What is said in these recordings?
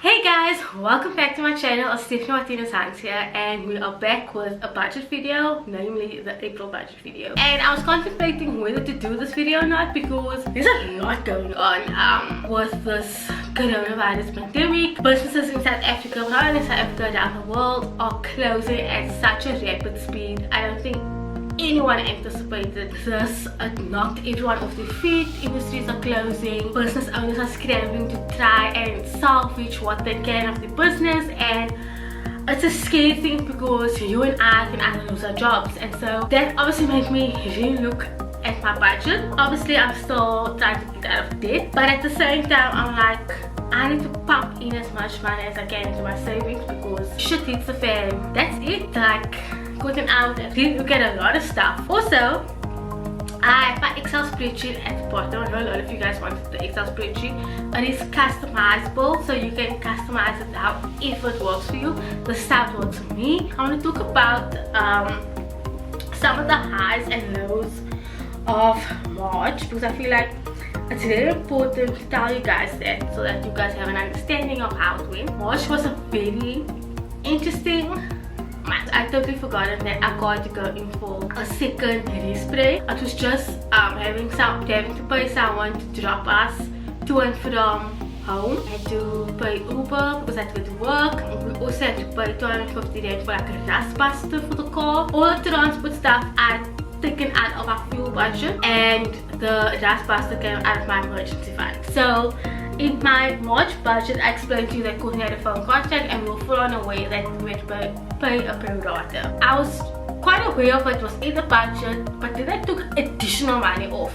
Hey guys, welcome back to my channel. Stephanie Marthinus-Hans here, and we are back with a budget video, namely the April budget video. And I was contemplating whether to do this video or not because there's a lot going on with this coronavirus pandemic. Businesses in South Africa, not only South Africa, around the world, are closing at such a rapid speed. I don't think anyone anticipated this. It knocked everyone off their feet. Industries are closing, business owners are scrambling to try and salvage what they can of their business, and it's a scary thing because you and I can either lose our jobs. And so that obviously made me really look at my budget. Obviously I'm still trying to get out of debt, but at the same time I'm like, I need to pump in as much money as I can into my savings because shit hits the fan. That's it. Like, gotten out and really look at a lot of stuff. Also, I have my Excel spreadsheet at the bottom. I know a lot of you guys wanted the Excel spreadsheet. It is customizable, so you can customize it however it works for you. This is how it works for me. I want to talk about some of the highs and lows of March because I feel like it's very important to tell you guys that so that you guys have an understanding of how it went. March was a very interesting month. I totally forgotten that I got to go in for a second respray. It was just having to pay someone to drop us to and from home. I had to pay Uber because I had to go to work. We also had to pay 250 rand for like a rust buster for the car. All the transport stuff I taken out of our fuel budget, and the rust buster came out of my emergency fund. So in my March budget, I explained to you that Courtney had a phone contract and we were full on aware that we had to pay a pro rata. I was quite aware of it was in the budget, but then I took additional money off.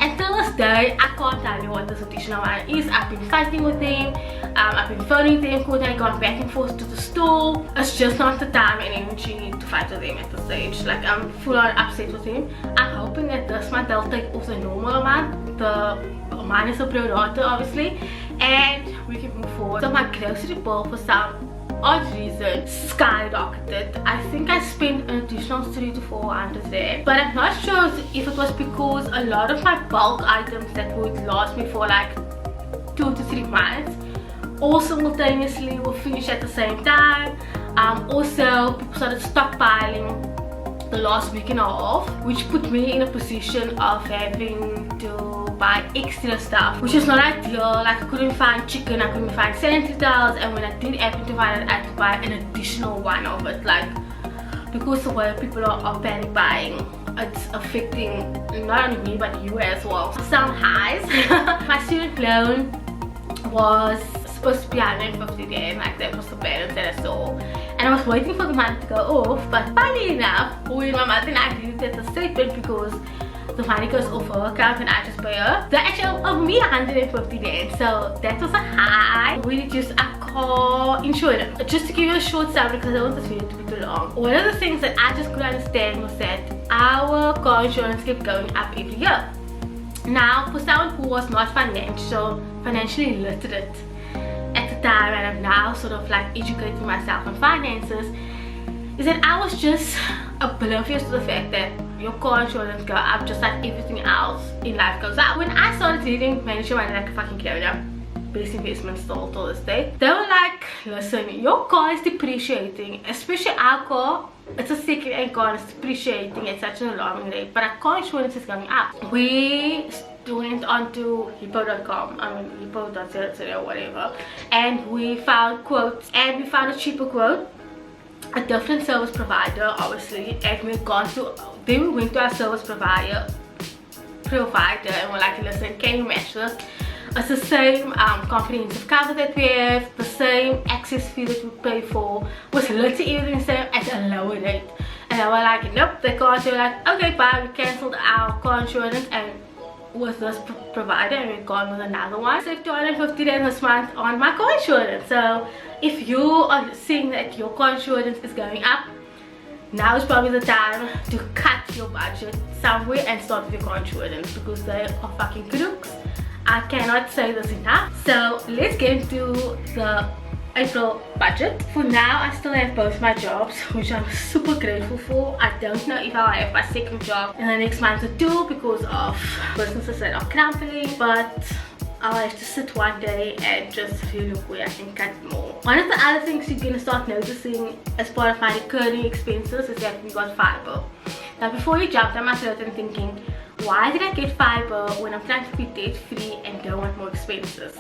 And till this day, I can't tell you what this additional money is. I've been fighting with him. I've been phoning them. Courtney gone back and forth to the store. It's just not the time and energy to fight with him at this stage. Like, I'm full on upset with him. I'm hoping that this month they'll take off the normal amount, the minus the pro rata obviously, and we can move forward. So my grocery bill for some odd reason skyrocketed. I think I spent an additional 300 to 400 there, but I'm not sure if it was because a lot of my bulk items that would last me for like 2 to 3 months all simultaneously will finish at the same time. Also people started stockpiling the last week and a half, which put me in a position of having to buy extra stuff, which is not ideal. Like, I couldn't find chicken, I couldn't find sanitary towels, and when I did happen to find it, I had to buy an additional one of it. Like, because the way people are panic buying, it's affecting not only me but you as well. Some highs. My student loan was supposed to be 150 rand, like that was the balance that I saw, and I was waiting for the money to go off, but funny enough, when my mother and I agreed at the statement because the money goes off her account and I just pay her, they actually owe me 150 rand. So that was a high. We reduced our car insurance. Just to give you a short summary because I don't want this video to be too long. One of the things that I just couldn't understand was that our car insurance kept going up every year. Now, for someone who was not financially literate at the time, and I'm now sort of like educating myself on finances, is that I was just oblivious to the fact that your car insurance go up just like everything else in life goes up. When I started reading Manage Your Money Like a Fucking Clown, best investment still till this day, they were like, listen, your car is depreciating, especially our car. It's a second-hand car and it's depreciating at such an alarming rate, but our car insurance is going up. We went onto hippo.com, I mean hippo.co or whatever, and we found quotes, and we found a cheaper quote, a different service provider obviously, and we went to our service provider and we're like, listen, can you match this? It's the same comprehensive cover that we have, the same access fee that we pay for was literally everything the same at a lower rate. And they were like, nope, they can't. They were like, okay, bye, we cancelled our car insurance and with this provider, and we've gone with another one. Saved 250 rand this month on my car insurance. So if you are seeing that your car insurance is going up, now is probably the time to cut your budget somewhere and start with your car insurance because they are fucking crooks. I cannot say this enough. So let's get into the April budget. For now, I still have both my jobs, which I'm super grateful for. I don't know if I'll have my second job in the next month or two because of businesses that are crumbling, but I'll have to sit one day and just really look where I can cut more. One of the other things you're gonna start noticing as part of my recurring expenses is that we got fiber. Now before you jump down my throat and thinking, why did I get fiber when I'm trying to be debt free and don't want more expenses?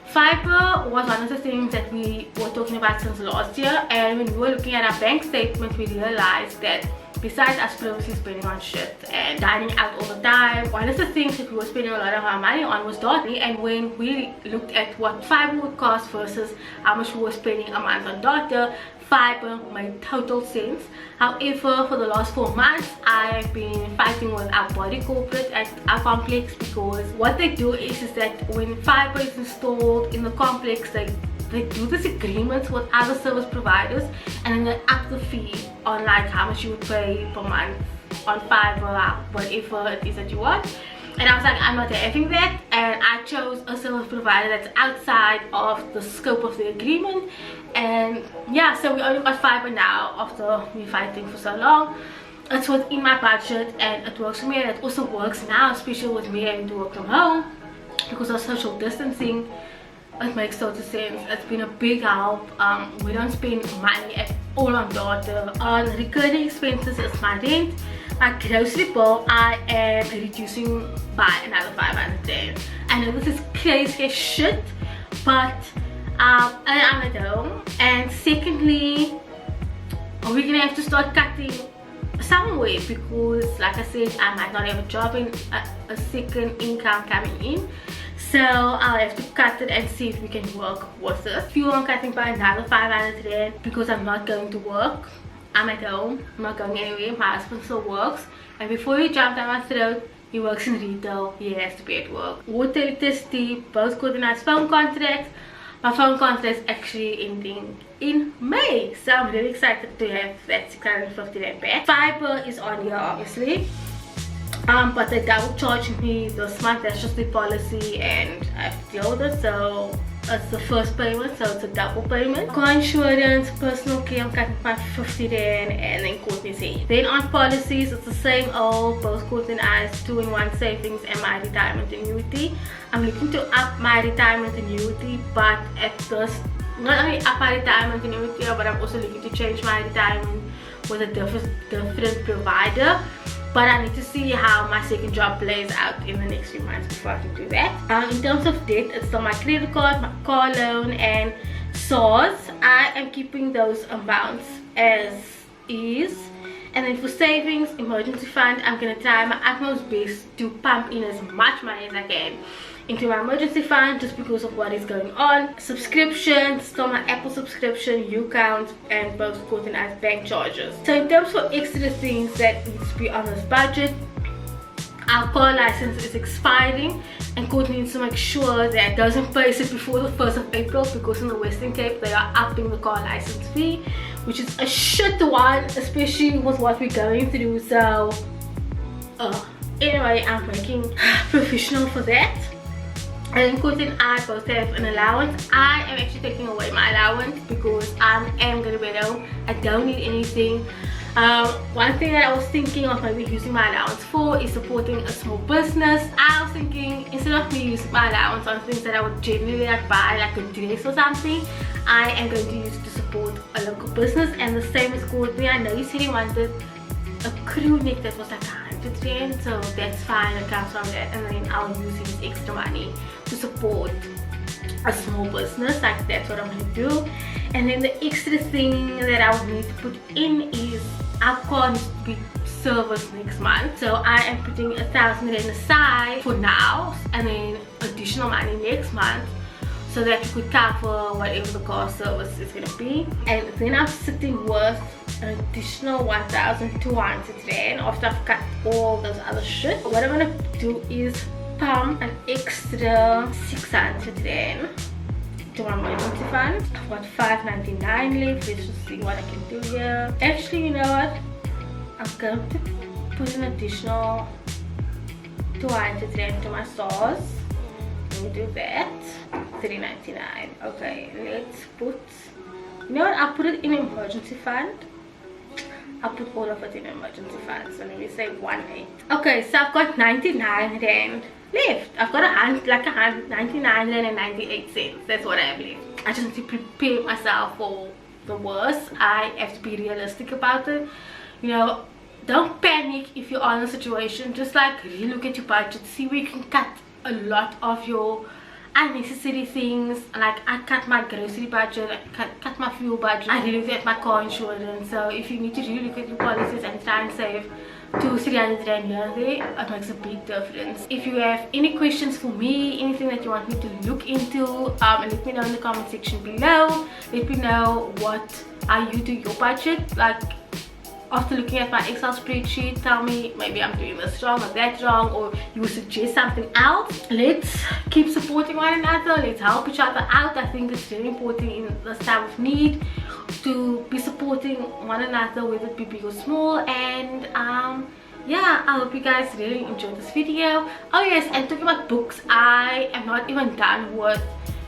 Fiber was one of the things that we were talking about since last year, and when we were looking at our bank statement we realized that besides us closely spending on shit and dining out all the time, one of the things that we were spending a lot of our money on was data. And when we looked at what fiber would cost versus how much we were spending a month on data, fiber made total sense. However, for the last 4 months I've been fighting with our body corporate at our complex, because what they do is that when fiber is installed in the complex, they do this agreements with other service providers, and then they up the fee on like how much you would pay per month on fiber, whatever it is that you want. And I was like, I'm not having that, and I chose a service provider that's outside of the scope of the agreement. And yeah, so we only got fiber now after me fighting for so long. It's within my budget and it works for me, and it also works now, especially with me having to work from home because of social distancing. It makes total sense. It's been a big help. We don't spend money at all on data. On recurring expenses is my rent. My grocery bill I am reducing by another 500. I know this is crazy as shit, but I'm at home, and secondly we're gonna have to start cutting somewhere, because like I said, I might not have a job and a second income coming in. So I'll have to cut it and see if we can work with it. Fuel I'm cutting by another 500 rand because I'm not going to work. I'm at home, I'm not going anywhere. My husband still works, and before you jump down my throat, he works in retail, he has to be at work. Water, electricity, both coordinates phone contracts. My phone contract is actually ending in May, so I'm really excited to have that 650 rand back. Fiber is on here obviously, but they double charged me this month. That's just the policy and I have to deal with it. So it's the first payment, so it's a double payment. Car insurance, personal care, I'm cutting by 50 rand, and then Courtney's here. Then on policies, it's the same old, both Courtney and I's 2-in-1 savings and my retirement annuity. I'm looking to up my retirement annuity, but at first, not only up my retirement annuity, but I'm also looking to change my retirement with a different provider. But I need to see how my second job plays out in the next few months before I can do that. In terms of debt, it's still my credit card, my car loan, and SARS. I am keeping those amounts as is. And then for savings, emergency fund, I'm going to try my utmost best to pump in as much money as I can into my emergency fund, just because of what is going on. Subscriptions, still my Apple subscription, U-count, and both Courtney and I's bank charges. So in terms of extra things that needs to be on this budget, our car license is expiring, and Courtney needs to make sure that doesn't place it before the 1st of April, because in the Western Cape they are upping the car license fee, which is a shit one, especially with what we're going through. So anyway, I'm making professional for that. And then Courtney and I both have an allowance. I am actually taking away my allowance because I am going to be at home. I don't need anything. One thing that I was thinking of maybe using my allowance for is supporting a small business. I was thinking, instead of me using my allowance on things that I would generally like buy, like a dress or something, I am going to use it to support a local business. And the same as Courtney, I know you said he wanted a crew neck that was like 100 rand, so that's fine, it comes from that, and then I'll use his extra money to support a small business. Like, that's what I'm going to do. And then the extra thing that I would need to put in is our car needs to be serviced next month, so I am putting 1,000 rand aside for now, and then additional money next month, so that you could cover whatever the car service is going to be. And then I'm sitting with an additional 1,200 rand after I've cut all those other shit. What I'm going to do is pump an extra 600 rand to my emergency fund. I've got 599 left. Let's just see what I can do here. Actually, you know what? I'm going to put an additional 200 rand to my stores. Let me do that. 399. Okay, let's put, you know what, I'll put it in emergency fund. I'll put all of it in emergency fund. So let me say 18. Okay, so I've got 99 rand left. I've got like 99 cents. That's what I have left. I just need to prepare myself for the worst. I have to be realistic about it. You know, don't panic if you're in a situation. Just like really look at your budget, see where you can cut a lot of your unnecessary things. Like I cut my grocery budget, I cut my fuel budget, I really looked at my car insurance. So if you need to really look at your policies and try and save 200-300 rand here and there, it makes a big difference. If you have any questions for me, anything that you want me to look into, let me know in the comment section below. Let me know what I you do your budget. Like after looking at my Excel spreadsheet, tell me maybe I'm doing this wrong or that wrong, or you would suggest something else. Let's keep supporting one another. Let's help each other out. I think it's really important in this time of need to be supporting one another, whether it be big or small. And yeah, I hope you guys really enjoyed this video. Oh yes, and talking about books, I am not even done with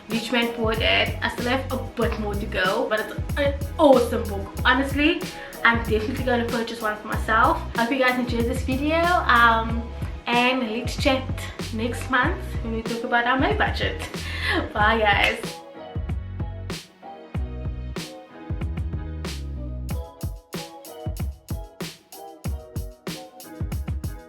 Rich Man Poor Dad. I still have a bit more to go, but it's an awesome book. Honestly, I'm definitely going to purchase one for myself. I hope you guys enjoyed this video, and let's chat next month when we talk about our May budget. Bye guys.